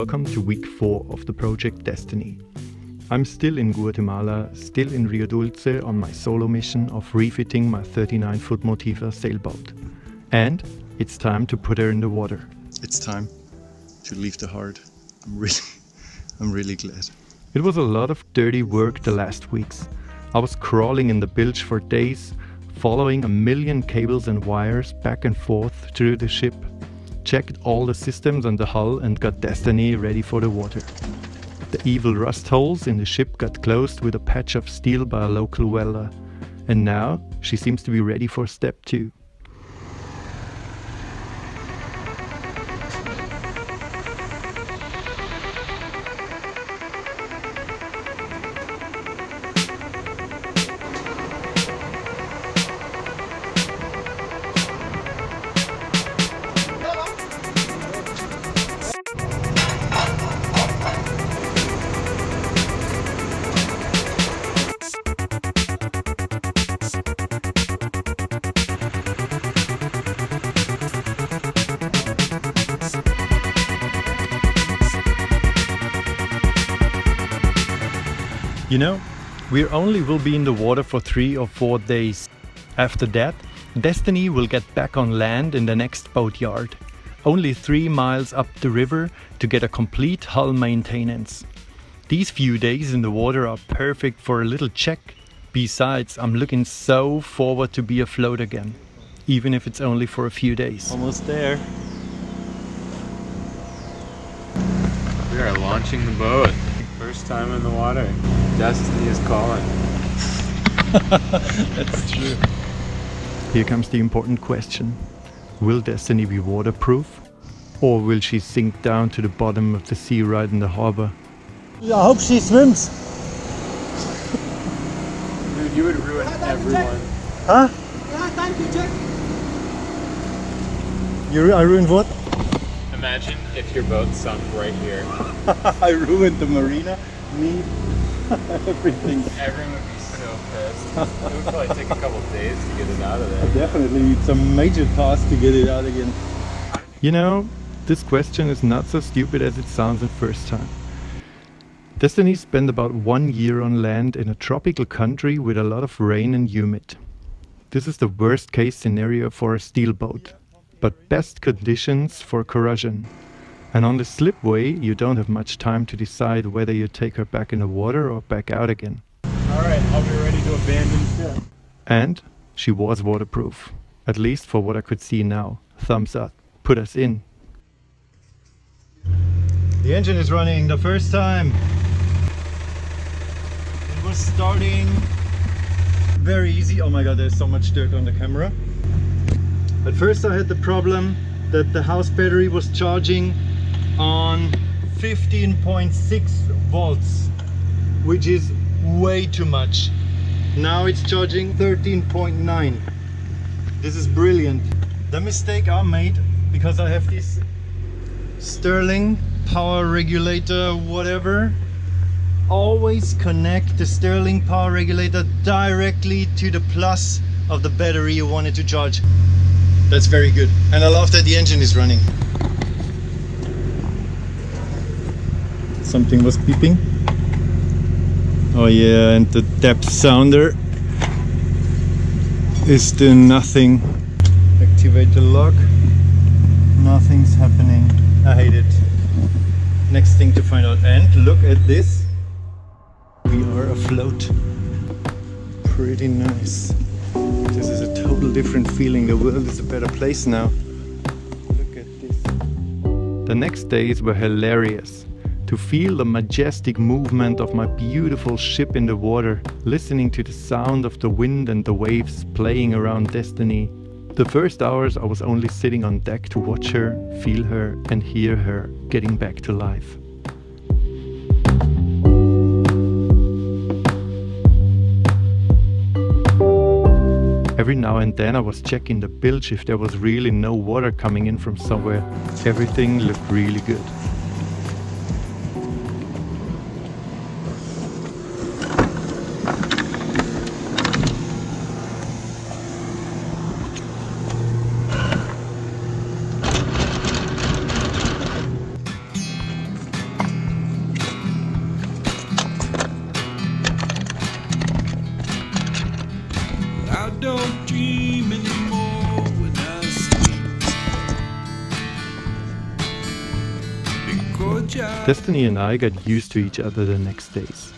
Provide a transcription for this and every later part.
welcome to week 4 of the project Destiny. I'm still in Guatemala, still in Rio Dulce on my solo mission of refitting my 39-foot Motorsail sailboat. And it's time to put her in the water. It's time to leave the heart. I'm really glad. It was a lot of dirty work the last weeks. I was crawling in the bilge for days, following a million cables and wires back and forth through the ship, checked all the systems on the hull and got Destiny ready for the water. The evil rust holes in the ship got closed with a patch of steel by a local welder, and now she seems to be ready for step 2. You know, we only will be in the water for 3 or 4 days. After that, Destiny will get back on land in the next boatyard, only 3 miles up the river to get a complete hull maintenance. These few days in the water are perfect for a little check. Besides, I'm looking so forward to be afloat again, even if it's only for a few days. Almost there. We are launching the boat. First time in the water. Destiny is calling. That's true. Here comes the important question. Will Destiny be waterproof? Or will she sink down to the bottom of the sea right in the harbor? I hope she swims. Dude, you would ruin everyone. Huh? Yeah, time to check. I ruined what? Imagine if your boat sunk right here. I ruined the marina, me, everything. Everyone would be so pissed. It would probably take a couple days to get it out of there. Definitely, it's a major task to get it out again. You know, this question is not so stupid as it sounds at first time. Destiny spent about 1 year on land in a tropical country with a lot of rain and humid. This is the worst case scenario for a steel boat, but best conditions for corrosion. And on the slipway, you don't have much time to decide whether you take her back in the water or back out again. Alright, I'll be ready to abandon ship. And she was waterproof, at least for what I could see now. Thumbs up, put us in. The engine is running the first time. It was starting very easy. Oh my god, there's so much dirt on the camera. At first I had the problem that the house battery was charging on 15.6 volts, which is way too much. Now it's charging 13.9. This is brilliant. The mistake I made, because I have this Sterling power regulator, whatever, always connect the Sterling power regulator directly to the plus of the battery you want it to charge. That's very good. And I love that the engine is running. Something was beeping. Oh yeah, and the depth sounder is doing nothing. Activate the lock. Nothing's happening. I hate it. Next thing to find out. And look at this. We are afloat. Pretty nice. This is a total different feeling. The world is a better place now. Look at this. The next days were hilarious. To feel the majestic movement of my beautiful ship in the water, listening to the sound of the wind and the waves playing around Destiny. The first hours I was only sitting on deck to watch her, feel her and hear her getting back to life. Every now and then I was checking the bilge if there was really no water coming in from somewhere. Everything looked really good. I don't dream anymore when I sleep. Because Destiny and I got used to each other the next days.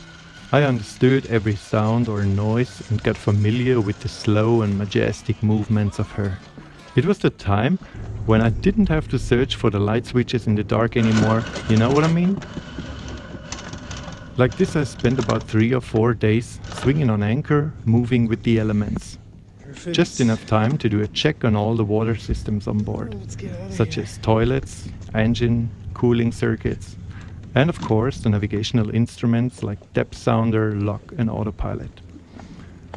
I understood every sound or noise and got familiar with the slow and majestic movements of her. It was the time when I didn't have to search for the light switches in the dark anymore, you know what I mean? Like this I spent about 3 or 4 days swinging on anchor, moving with the elements. Perfect. Just enough time to do a check on all the water systems on board, such as toilets, engine, cooling circuits, and of course the navigational instruments like depth sounder, lock and autopilot.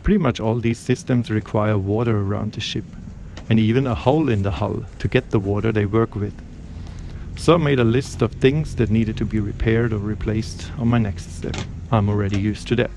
Pretty much all these systems require water around the ship, and even a hole in the hull to get the water they work with. So I made a list of things that needed to be repaired or replaced on my next step. I'm already used to that.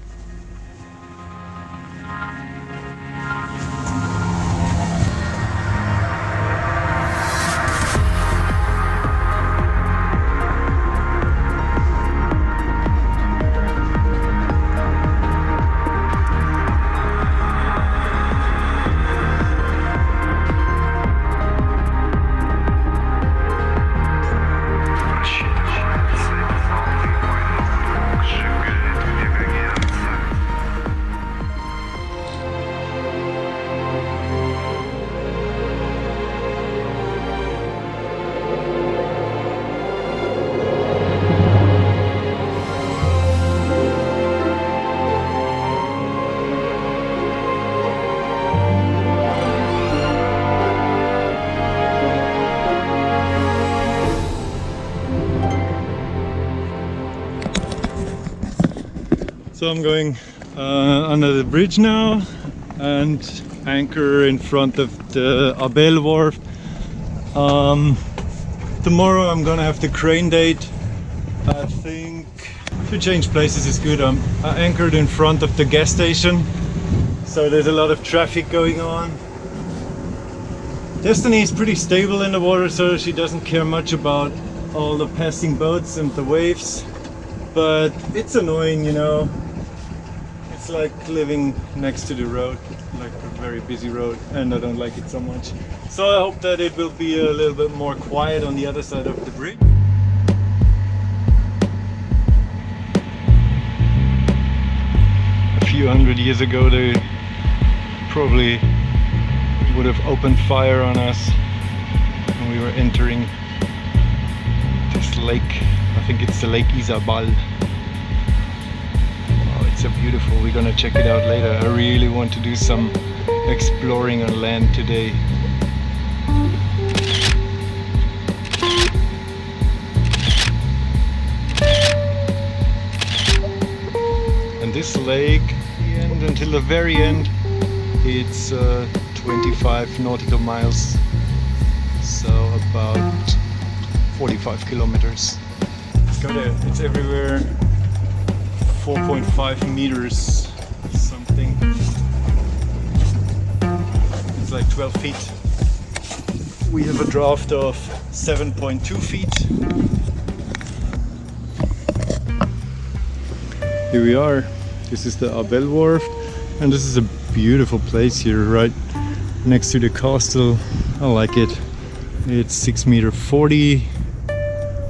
So I'm going under the bridge now and anchor in front of the Abel wharf. Tomorrow I'm gonna have the crane date. I think to change places is good. I'm anchored in front of the gas station, so there's a lot of traffic going on. Destiny is pretty stable in the water, so she doesn't care much about all the passing boats and the waves, but it's annoying, you know. It's like living next to the road, like a very busy road, and I don't like it so much. So I hope that it will be a little bit more quiet on the other side of the bridge. A few hundred years ago they probably would have opened fire on us when we were entering this lake. I think it's the Lake Izabal. It's so beautiful. We're gonna check it out later. I really want to do some exploring on land today. And this lake, until the very end, it's 25 nautical miles, so about 45 kilometers. It's everywhere. 4.5 meters something. It's like 12 feet. We have a draft of 7.2 feet. Here we are. This is the Abel Wharf, and this is a beautiful place here right next to the castle. I like it. It's 6.40 meters.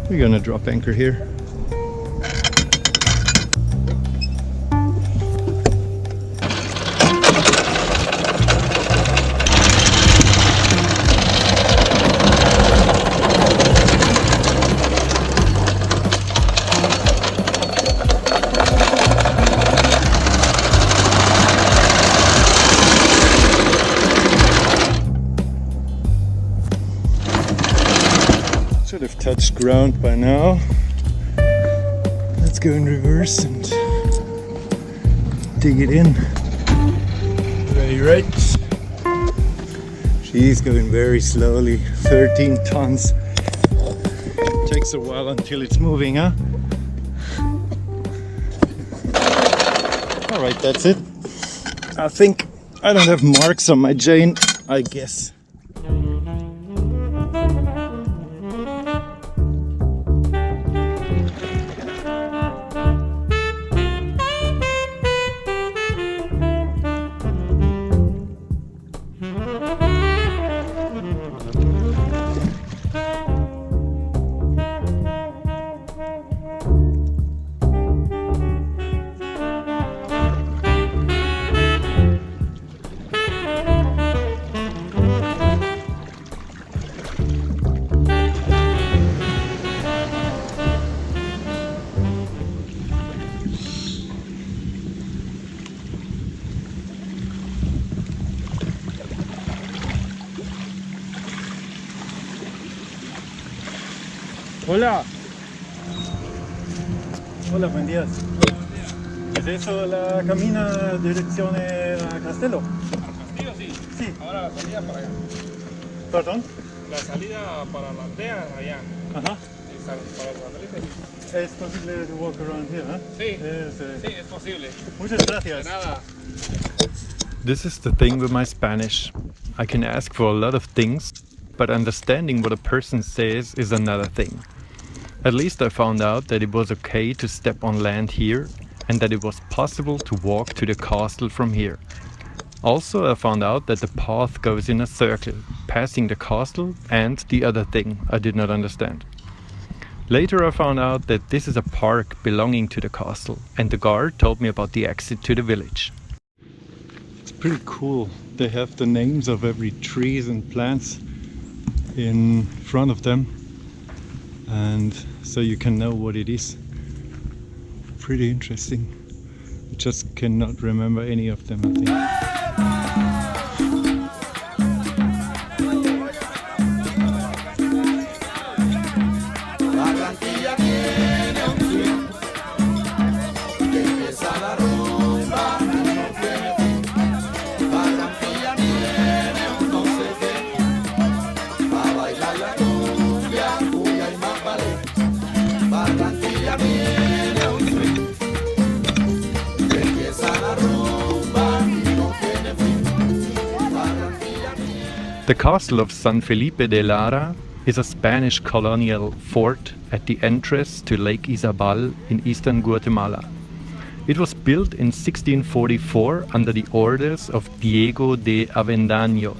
We're gonna drop anchor here. Should have touched ground by now. Let's go in reverse and dig it in. Very right. She's going very slowly, 13 tons. Takes a while until it's moving, huh? Alright, that's it. I think I don't have marks on my chain, I guess. Hola. Hola, buen día. ¿Es eso la camina dirección a Castillo? Castillo, sí. Sí. Ahora la salida para allá. ¿Perdón? La salida para la aldea allá. Ajá. Y para San Felipe. ¿Es posible to walk around here? Huh? Sí. Sí, es posible. Muchas gracias. De nada. This is the thing with my Spanish. I can ask for a lot of things, but understanding what a person says is another thing. At least I found out that it was okay to step on land here and that it was possible to walk to the castle from here. Also, I found out that the path goes in a circle, passing the castle and the other thing I did not understand. Later I found out that this is a park belonging to the castle, and the guard told me about the exit to the village. It's pretty cool. They have the names of every trees and plants in front of them, and so you can know what it is. Pretty interesting. I just cannot remember any of them, I think. The castle of San Felipe de Lara is a Spanish colonial fort at the entrance to Lake Izabal in eastern Guatemala. It was built in 1644 under the orders of Diego de Avendaño,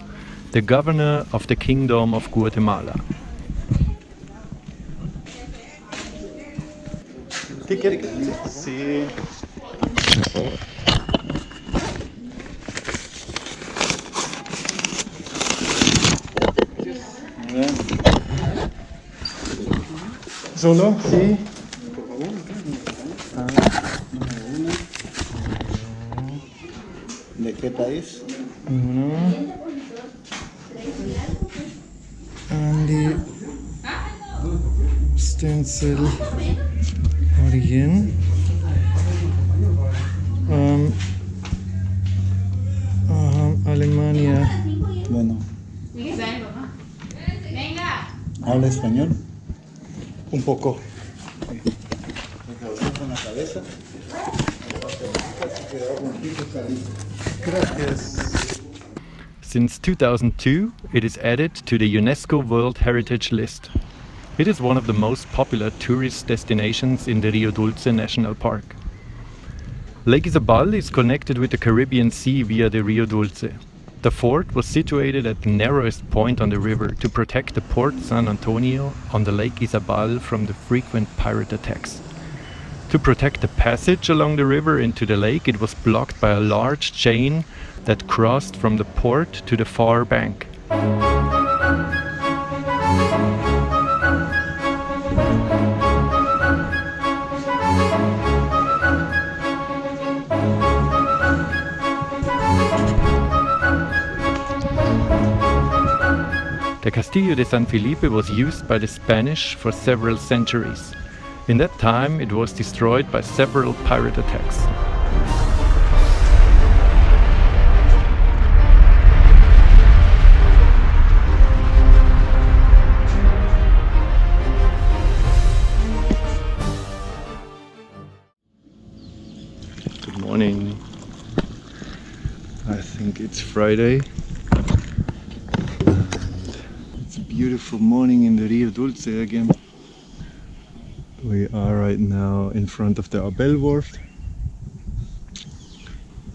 the governor of the Kingdom of Guatemala. Ticket? Sí. ¿Solo? Sí. ¿De qué país? And the stencil origin. Alemania. Bueno. ¿Habla español? Un poco. Con la cabeza. Gracias. Since 2002, it is added to the UNESCO World Heritage List. It is one of the most popular tourist destinations in the Rio Dulce National Park. Lake Izabal is connected with the Caribbean Sea via the Rio Dulce. The fort was situated at the narrowest point on the river to protect the Port San Antonio on the Lake Izabal from the frequent pirate attacks. To protect the passage along the river into the lake, it was blocked by a large chain that crossed from the port to the far bank. The Castillo de San Felipe was used by the Spanish for several centuries. In that time, it was destroyed by several pirate attacks. Good morning. I think it's Friday. It's a beautiful morning in the Rio Dulce again. We are right now in front of the Abel Wharf.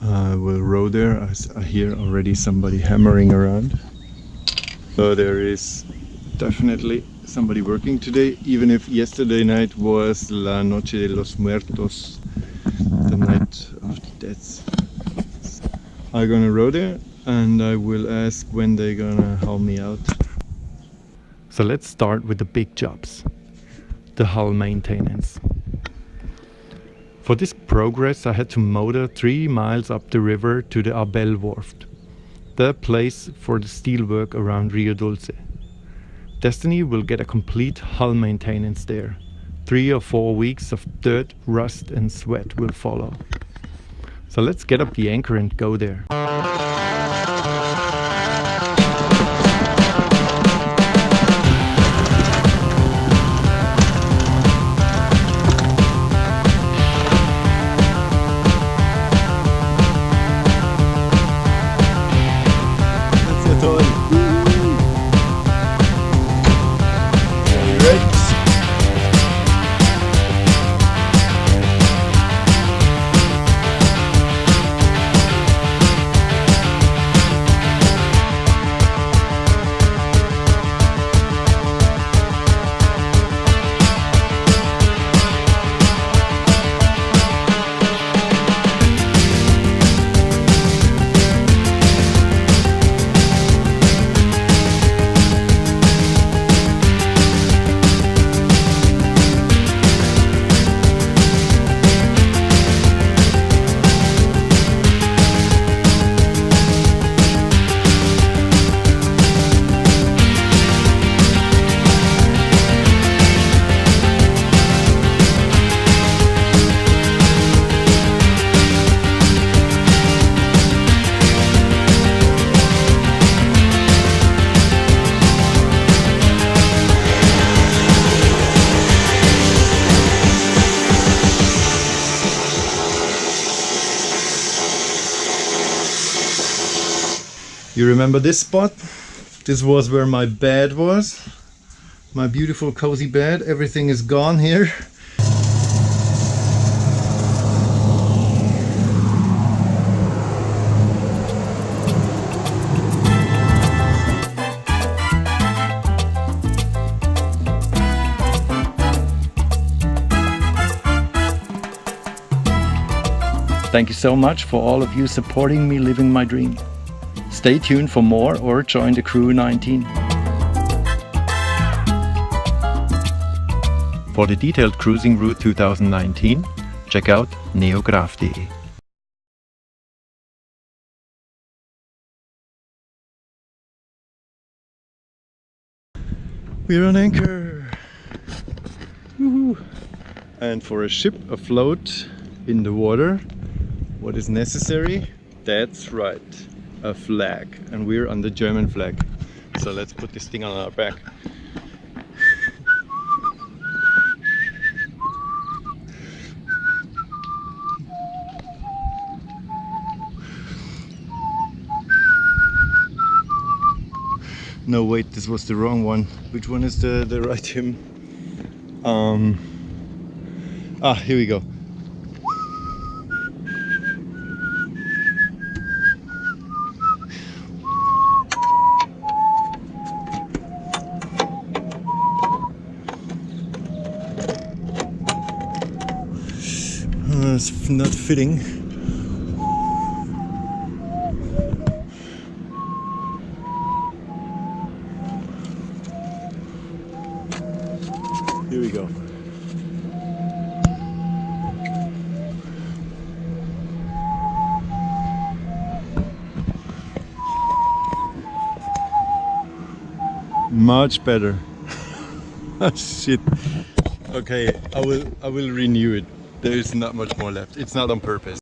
I will row there. I hear already somebody hammering around. So there is definitely somebody working today, even if yesterday night was La Noche de los Muertos, the night of the dead. I'm gonna row there and I will ask when they're gonna haul me out. So let's start with the big jobs. The hull maintenance. For this progress I had to motor 3 miles up the river to the Abel Wharf, the place for the steelwork around Rio Dulce. Destiny will get a complete hull maintenance there. 3 or 4 weeks of dirt, rust and sweat will follow. So let's get up the anchor and go there. You remember this spot? This was where my bed was. My beautiful cozy bed. Everything is gone here. Thank you so much for all of you supporting me living my dream. Stay tuned for more or join the crew 19. For the detailed cruising route 2019, check out neograph.de. We're on anchor. Woohoo. And for a ship afloat in the water, what is necessary? That's right, a flag. And we're on the German flag. So let's put this thing on our back. No, wait, this was the wrong one. Which one is the right hymn? Here we go. It's not fitting. Here we go. Much better. Oh, shit. Okay, I will renew it. There is not much more left. It's not on purpose.